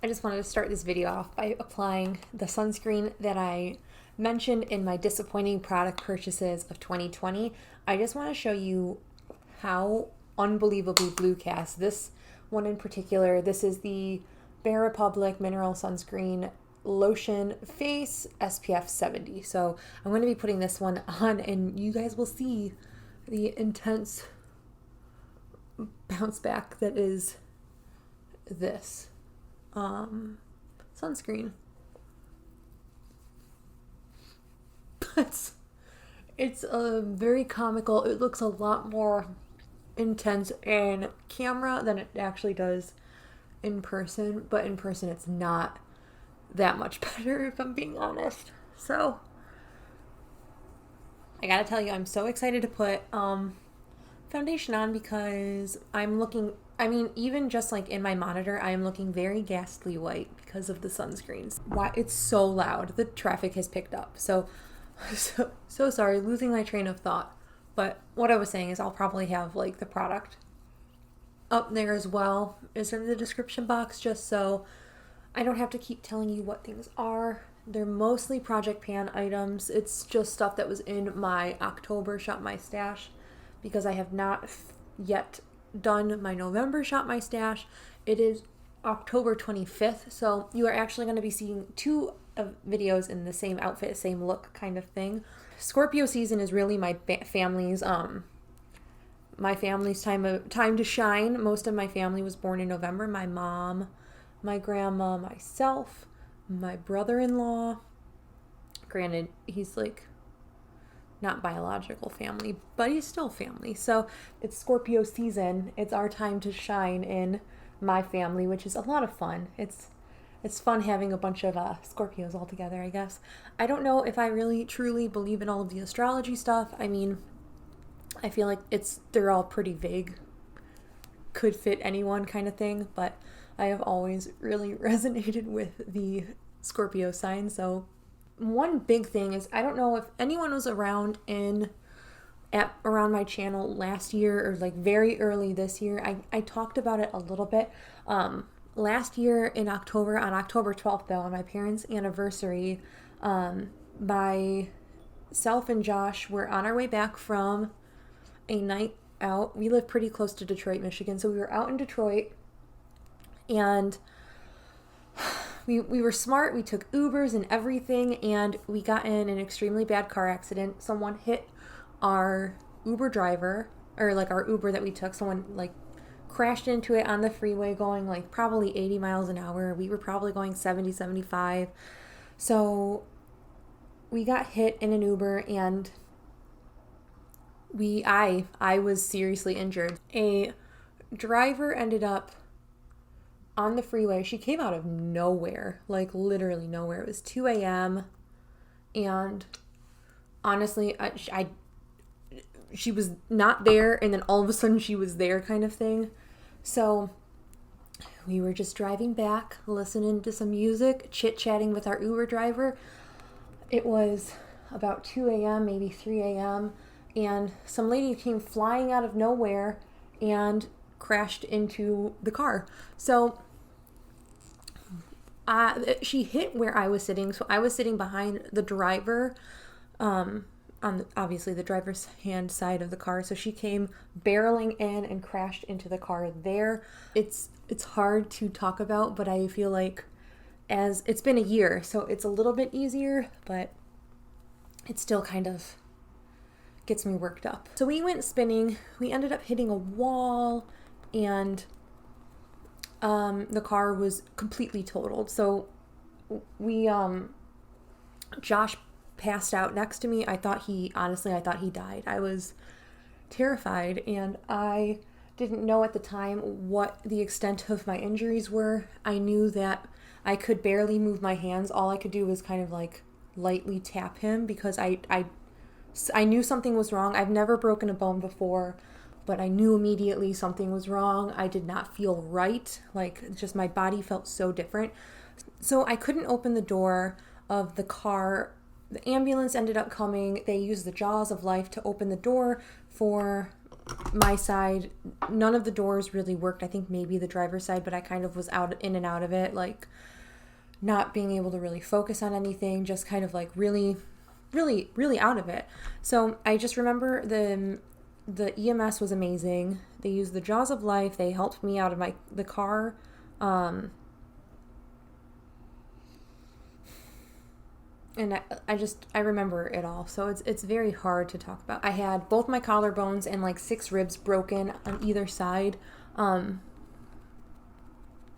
I just wanted to start this video off by applying the sunscreen that I mentioned in my disappointing product purchases of 2020. I just want to show you how unbelievably blue cast. This one in particular, this is the Bare Republic Mineral Sunscreen Lotion Face SPF 70. So I'm going to be putting this one on and you guys will see the intense bounce back that is this sunscreen. It's very comical. It looks a lot more intense in camera than it actually does in person, but in person it's not that much better, if I'm being honest. So I gotta tell you, I'm so excited to put foundation on because even just like in my monitor, I am looking very ghastly white because of the sunscreens. Why it's so loud. The traffic has picked up. So sorry, losing my train of thought. But what I was saying is I'll probably have like the product up there as well as in the description box, just so I don't have to keep telling you what things are. They're mostly Project Pan items. It's just stuff that was in my October Shop My Stash because I have not yet done my November Shop My Stash. It is October 25th, so you are actually going to be seeing two videos in the same outfit, same look kind of thing. Scorpio season is really my family's time to shine. Most of my family was born in November. My mom, my grandma, myself, my brother-in-law. Granted, he's like not biological family, but he's still family. So it's Scorpio season. It's our time to shine in my family, which is a lot of fun. It's fun having a bunch of Scorpios all together, I guess. I don't know if I really truly believe in all of the astrology stuff. I mean, I feel like they're all pretty vague. Could fit anyone kind of thing, but I have always really resonated with the Scorpio sign. So one big thing is, I don't know if anyone was around around my channel last year or like very early this year. I talked about it a little bit. Last year in October, on October 12th though, on my parents' anniversary, myself and Josh were on our way back from a night out. We live pretty close to Detroit, Michigan, so we were out in Detroit and we were smart. We took Ubers and everything, and we got in an extremely bad car accident. Someone hit our Uber driver, or like our Uber that we took. Someone like crashed into it on the freeway going like probably 80 miles an hour. We were probably going 70, 75. So we got hit in an Uber and I was seriously injured. A driver ended up on the freeway. She came out of nowhere, like literally nowhere. It was 2 a.m. and honestly, she was not there, and then all of a sudden she was there kind of thing. So we were just driving back, listening to some music, chit-chatting with our Uber driver. It was about 2 a.m., maybe 3 a.m., and some lady came flying out of nowhere and crashed into the car. So she hit where I was sitting. So I was sitting behind the driver, obviously the driver's hand side of the car. So she came barreling in and crashed into the car there. It's hard to talk about, but I feel like as it's been a year, so it's a little bit easier, but it still kind of gets me worked up. So we went spinning. We ended up hitting a wall, and the car was completely totaled. So we Josh passed out next to me. I thought he died. I was terrified, and I didn't know at the time what the extent of my injuries were. I knew that I could barely move my hands. All I could do was kind of like lightly tap him because I knew something was wrong. I've never broken a bone before, but I knew immediately something was wrong. I did not feel right. Like, just my body felt so different. So I couldn't open the door of the car. The ambulance ended up coming. They used the jaws of life to open the door for my side, none of the doors really worked. I think maybe the driver's side, but I kind of was out in and out of it, like not being able to really focus on anything, just kind of like really, really, really out of it. So I just remember the EMS was amazing. They used the jaws of life. They helped me out of the car. And I remember it all. So it's very hard to talk about. I had both my collarbones and like 6 ribs broken on either side.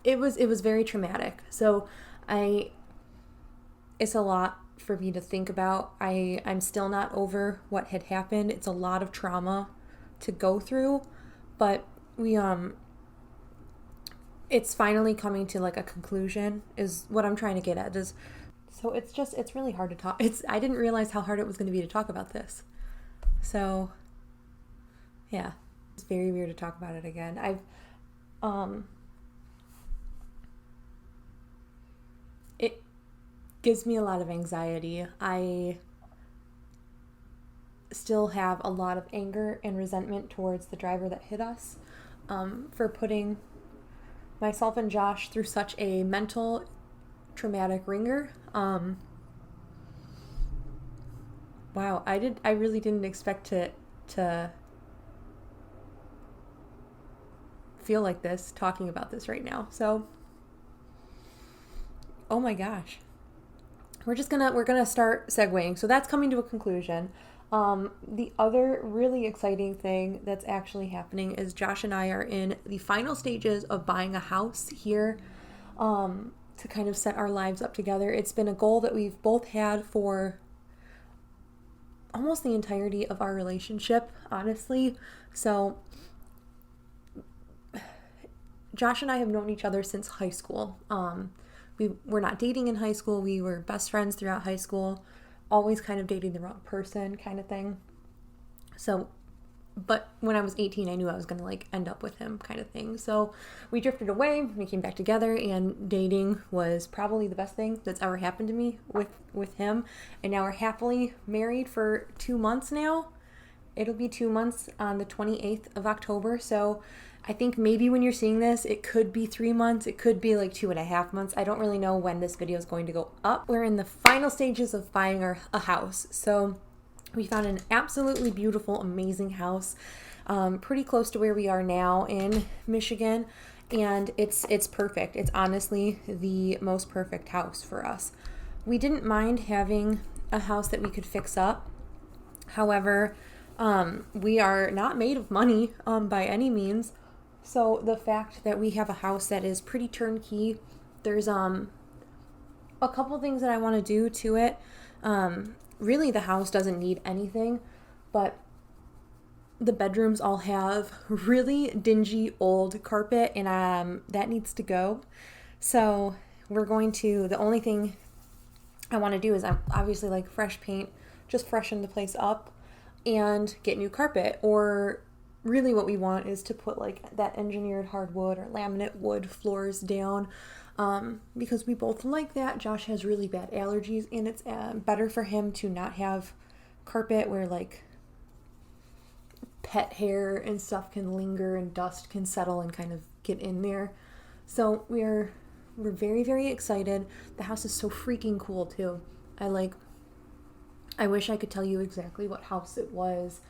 It was very traumatic. So it's a lot for me to think about. I'm still not over what had happened. It's a lot of trauma to go through, but it's finally coming to like a conclusion is what I'm trying to get at. So it's really hard to talk. I didn't realize how hard it was going to be to talk about this. So yeah, it's very weird to talk about it again. It gives me a lot of anxiety. I still have a lot of anger and resentment towards the driver that hit us, for putting myself and Josh through such a mental traumatic ringer. Wow, I really didn't expect to feel like this talking about this right now. So, oh my gosh. We're gonna start segueing. So that's coming to a conclusion. The other really exciting thing that's actually happening is Josh and I are in the final stages of buying a house here, to kind of set our lives up together. It's been a goal that we've both had for almost the entirety of our relationship, honestly. So Josh and I have known each other since high school. We were not dating in high school. We were best friends throughout high school, always kind of dating the wrong person kind of thing. So, but when I was 18, I knew I was going to like end up with him kind of thing. So we drifted away, we came back together, and dating was probably the best thing that's ever happened to me with him. And now we're happily married for 2 months now. It'll be 2 months on the 28th of October. So I think maybe when you're seeing this, it could be 3 months. It could be like 2.5 months. I don't really know when this video is going to go up. We're in the final stages of buying a house. So we found an absolutely beautiful, amazing house, pretty close to where we are now in Michigan. And it's perfect. It's honestly the most perfect house for us. We didn't mind having a house that we could fix up. However, we are not made of money by any means. So the fact that we have a house that is pretty turnkey, there's a couple things that I want to do to it. Really, the house doesn't need anything, but the bedrooms all have really dingy old carpet, and that needs to go. So the only thing I want to do is obviously like fresh paint, just freshen the place up and get new carpet. Or really what we want is to put like that engineered hardwood or laminate wood floors down, because we both like that. Josh has really bad allergies, and it's better for him to not have carpet where like pet hair and stuff can linger and dust can settle and kind of get in there. So we're very, very excited. The house is so freaking cool too. I wish I could tell you exactly what house it was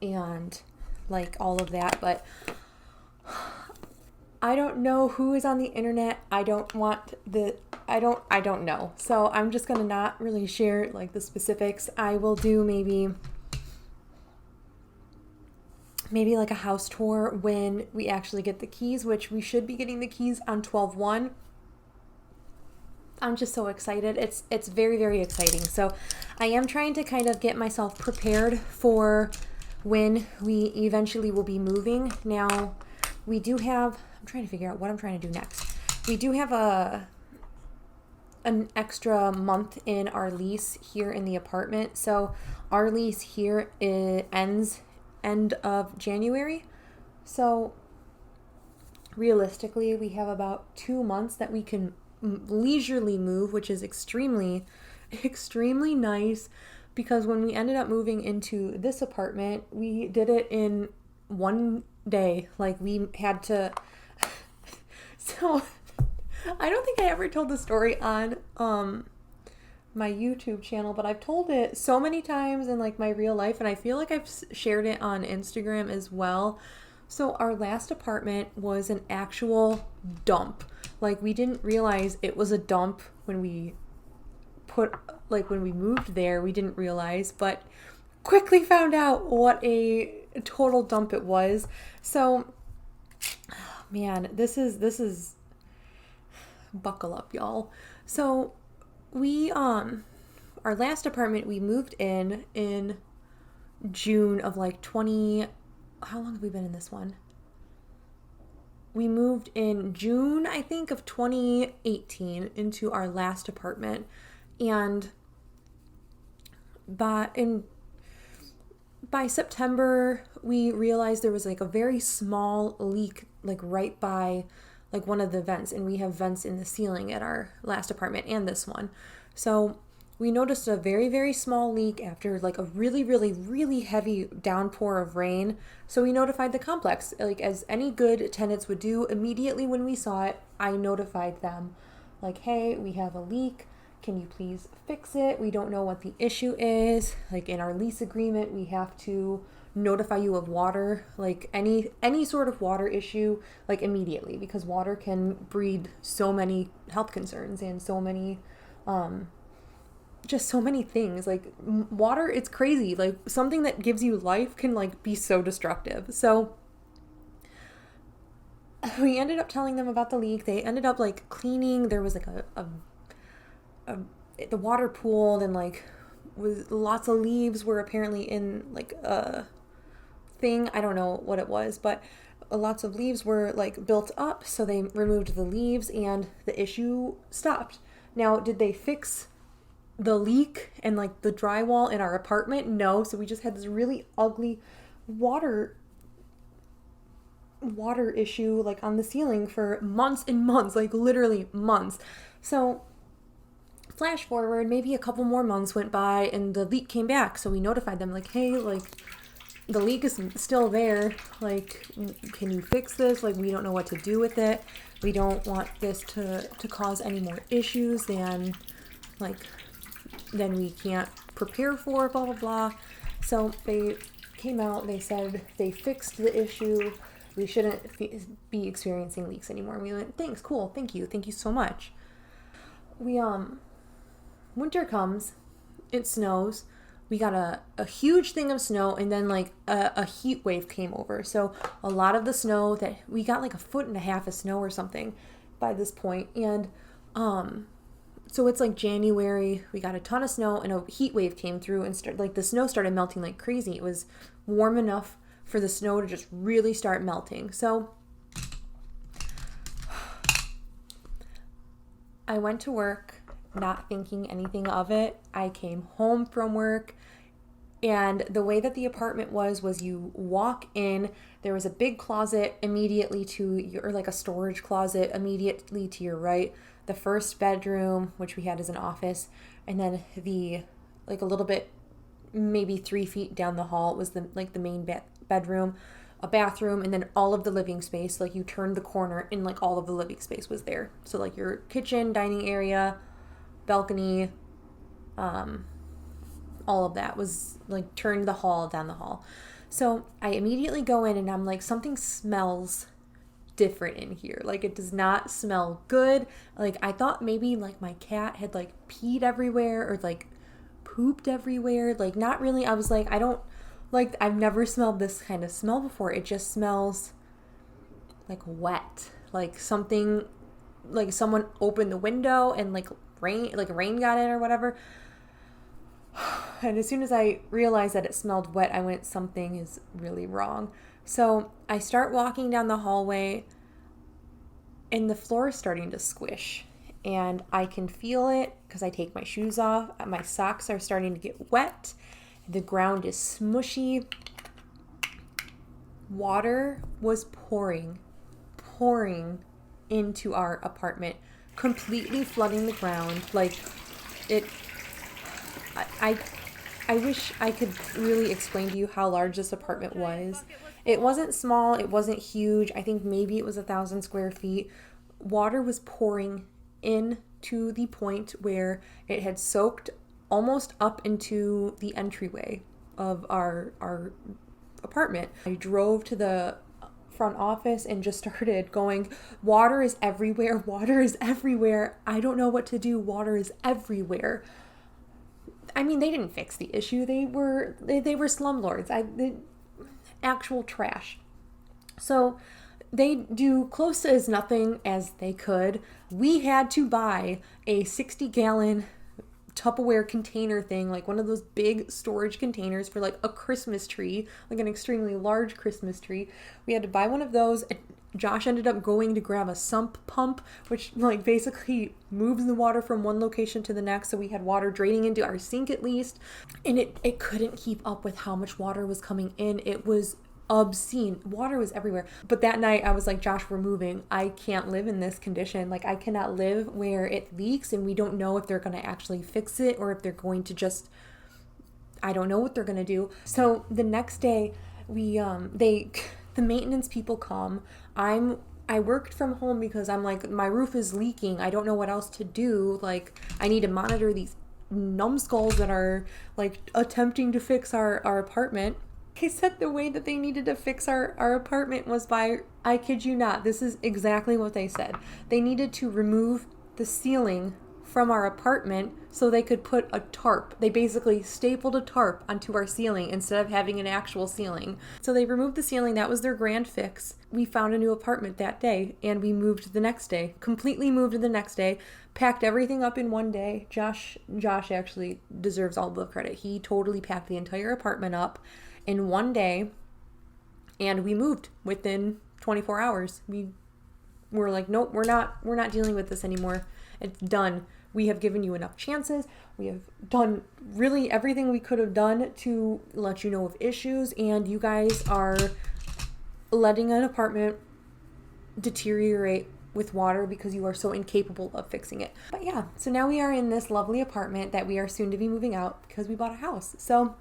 and like all of that, but I don't know who is on the internet. I don't know. So I'm just gonna not really share like the specifics. I will do maybe like a house tour when we actually get the keys, which we should be getting the keys on 12/1. I'm just so excited. It's very, very exciting. So I am trying to kind of get myself prepared for when we eventually will be moving. Now, I'm trying to figure out what I'm trying to do next. We do have an extra month in our lease here in the apartment. So our lease here ends end of January. So realistically, we have about 2 months that we can leisurely move, which is extremely, extremely nice, because when we ended up moving into this apartment, we did it in one day, like we had to, so I don't think I ever told the story on my YouTube channel, but I've told it so many times in like my real life, and I feel like I've shared it on Instagram as well. So our last apartment was an actual dump. Like we didn't realize it was a dump when we when we moved there, we didn't realize, but quickly found out what a total dump it was. So man, this is buckle up, y'all. So we our last apartment, we moved in June of like 20, how long have we been in this one? We moved in June, I think, of 2018 into our last apartment. And by September, we realized there was like a very small leak, like right by like one of the vents, and we have vents in the ceiling at our last apartment and this one. So we noticed a very, very small leak after like a really, really, really heavy downpour of rain. So we notified the complex, like as any good tenants would do. Immediately when we saw it, I notified them like, hey, we have a leak. Can you please fix it? We don't know what the issue is. Like in our lease agreement, we have to notify you of water, like any sort of water issue, like immediately, because water can breed so many health concerns and so many just so many things. Like water, it's crazy. Like something that gives you life can like be so destructive. So we ended up telling them about the leak. They ended up like cleaning. There was like the water pooled, and like was lots of leaves were apparently in like a thing. I don't know what it was, but lots of leaves were like built up. So they removed the leaves and the issue stopped. Now, did they fix the leak and like the drywall in our apartment? No. So we just had this really ugly water issue like on the ceiling for months and months, like literally months. So flash forward, maybe a couple more months went by and the leak came back. So we notified them like, hey, like the leak is still there. Like, can you fix this? Like, we don't know what to do with it. We don't want this to cause any more issues than we can't prepare for, blah, blah, blah. So they came out, they said they fixed the issue. We shouldn't be experiencing leaks anymore. And we went, thanks, cool, thank you so much. We, winter comes, it snows. We got a huge thing of snow, and then like a heat wave came over. So a lot of the snow that we got, like 1.5 feet of snow or something by this point. And so it's like January, we got a ton of snow, and a heat wave came through, and the snow started melting like crazy. It was warm enough for the snow to just really start melting. So I went to work not thinking anything of it. I came home from work, and the way that the apartment was you walk in, there was a big closet immediately to your, or like a storage closet immediately to your right. The first bedroom, which we had as an office, and then the like a little bit, maybe 3 feet down the hall was the main bedroom, a bathroom, and then all of the living space. Like you turned the corner and like all of the living space was there. So like your kitchen, dining area, balcony, all of that was like turned the hall down the hall. So I immediately go in and I'm like, something smells different in here. Like it does not smell good. Like I thought maybe like my cat had like peed everywhere or like pooped everywhere. Like not really. I was like, I've never smelled this kind of smell before. It just smells like wet. Like something, like someone opened the window and like rain got in or whatever. And as soon as I realized that it smelled wet, I went, something is really wrong. So I start walking down the hallway, and the floor is starting to squish, and I can feel it because I take my shoes off. My socks are starting to get wet. The ground is smushy. Water was pouring into our apartment, completely flooding the ground. Like it, I wish I could really explain to you how large this apartment was. It wasn't small, it wasn't huge. I think maybe it was 1,000 square feet. Water was pouring in to the point where it had soaked almost up into the entryway of our apartment. I drove to the front office and just started going, water is everywhere, water is everywhere. I don't know what to do. Water is everywhere. I mean, they didn't fix the issue. They were slumlords. Actual trash. So they do close to as nothing as they could. We had to buy a 60-gallon Tupperware container thing, like one of those big storage containers for like a Christmas tree, like an extremely large Christmas tree. We had to buy one of those. Josh ended up going to grab a sump pump, which like basically moves the water from one location to the next. So we had water draining into our sink at least. And it couldn't keep up with how much water was coming in. It was obscene. Water was everywhere. But that night I was like, Josh, we're moving. I can't live in this condition. Like, I cannot live where it leaks and we don't know if they're going to actually fix it or if they're going to just, I don't know what they're going to do. So the next day the maintenance people come. I worked from home because I'm like, my roof is leaking. I don't know what else to do. Like, I need to monitor these numbskulls that are like attempting to fix our apartment. They said the way that they needed to fix our apartment was by, I kid you not, this is exactly what they said. They needed to remove the ceiling from our apartment so they could put a tarp. They basically stapled a tarp onto our ceiling instead of having an actual ceiling. So they removed the ceiling. That was their grand fix. We found a new apartment that day and we moved the next day. Completely moved the next day. Packed everything up in one day. Josh actually deserves all the credit. He totally packed the entire apartment up in one day, and we moved within 24 hours. We were like, nope, we're not dealing with this anymore. It's done. We have given you enough chances. We have done really everything we could have done to let you know of issues, and you guys are letting an apartment deteriorate with water because you are so incapable of fixing it. But yeah, so now we are in this lovely apartment that we are soon to be moving out because we bought a house. So,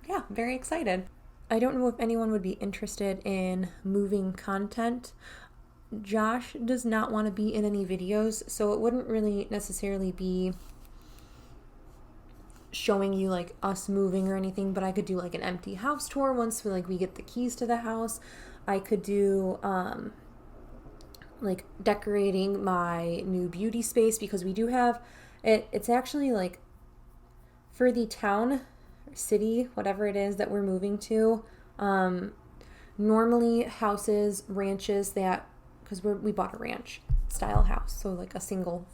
yeah, very excited. I don't know if anyone would be interested in moving content. Josh does not want to be in any videos, so it wouldn't really necessarily be showing you like us moving or anything, but I could do like an empty house tour once we get the keys to the house. I could do like decorating my new beauty space because we do have it. It's actually like for the town, city, whatever it is that we're moving to. Normally houses, ranches that, because we bought a ranch style house, so like a single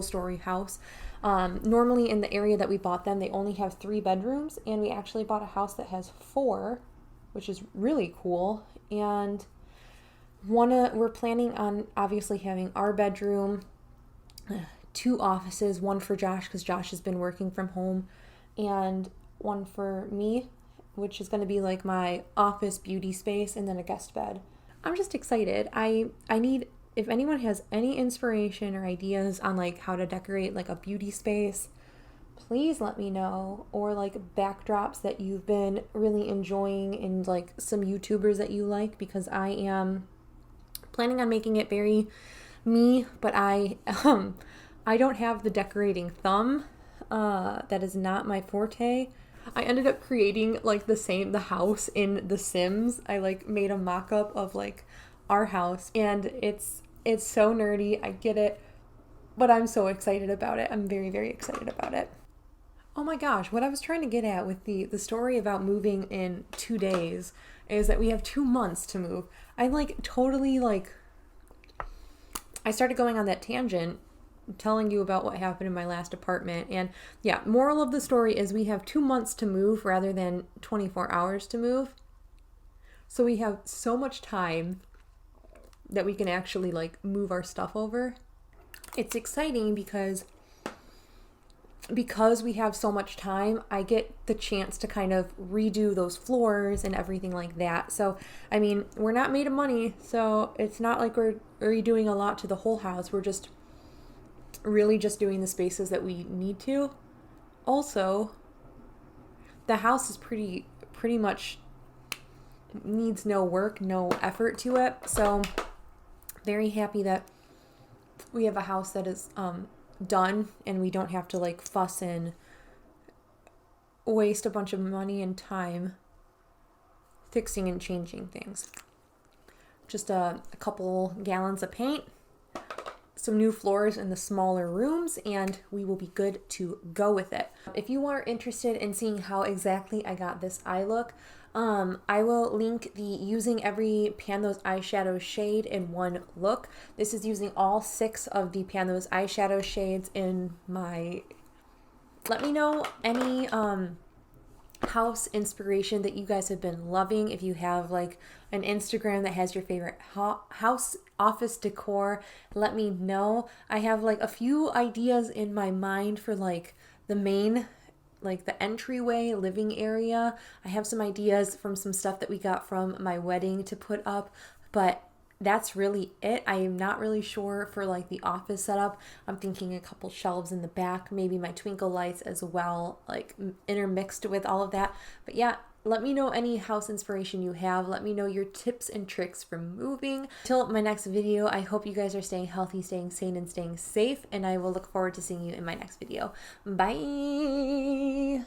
story house. Normally in the area that we bought them, they only have 3 bedrooms, and we actually bought a house that has 4, which is really cool. And we're planning on obviously having our bedroom, 2 offices, one for Josh because Josh has been working from home, and one for me, which is going to be like my office beauty space, and then a guest bed. I'm just excited. I need, if anyone has any inspiration or ideas on like how to decorate like a beauty space, please let me know. Or like backdrops that you've been really enjoying and like some YouTubers that you like, because I am planning on making it very me, but I don't have the decorating thumb. That is not my forte. I ended up creating like the house in The Sims. I like made a mock-up of like our house, and it's so nerdy. I get it, but I'm so excited about it. I'm very, very excited about it. Oh my gosh, what I was trying to get at with the story about moving in 2 days is that we have 2 months to move. I started going on that tangent telling you about what happened in my last apartment. And yeah, moral of the story is we have 2 months to move rather than 24 hours to move. So we have so much time that we can actually like move our stuff over. It's exciting because we have so much time, I get the chance to kind of redo those floors and everything like that. So, I mean, we're not made of money, so it's not like we're redoing a lot to the whole house. We're just really just doing the spaces that we need to. also, the house is pretty much needs no work, no effort to it. So very happy that we have a house that is done and we don't have to like fuss and waste a bunch of money and time fixing and changing things. Just a couple gallons of paint, some new floors in the smaller rooms, and we will be good to go with it. If you are interested in seeing how exactly I got this eye look, I will link the using every Pan Those eyeshadow shade in one look. This is using all 6 of the Pan Those eyeshadow shades in my... Let me know any house inspiration that you guys have been loving. If you have like an Instagram that has your favorite house office decor, let me know. I have like a few ideas in my mind for like the main, like the entryway living area. I have some ideas from some stuff that we got from my wedding to put up, but that's really it. I am not really sure for like the office setup. I'm thinking a couple shelves in the back, maybe my twinkle lights as well, like intermixed with all of that. But yeah, let me know any house inspiration you have. Let me know your tips and tricks for moving. Till my next video, I hope you guys are staying healthy, staying sane, and staying safe, and I will look forward to seeing you in my next video. Bye!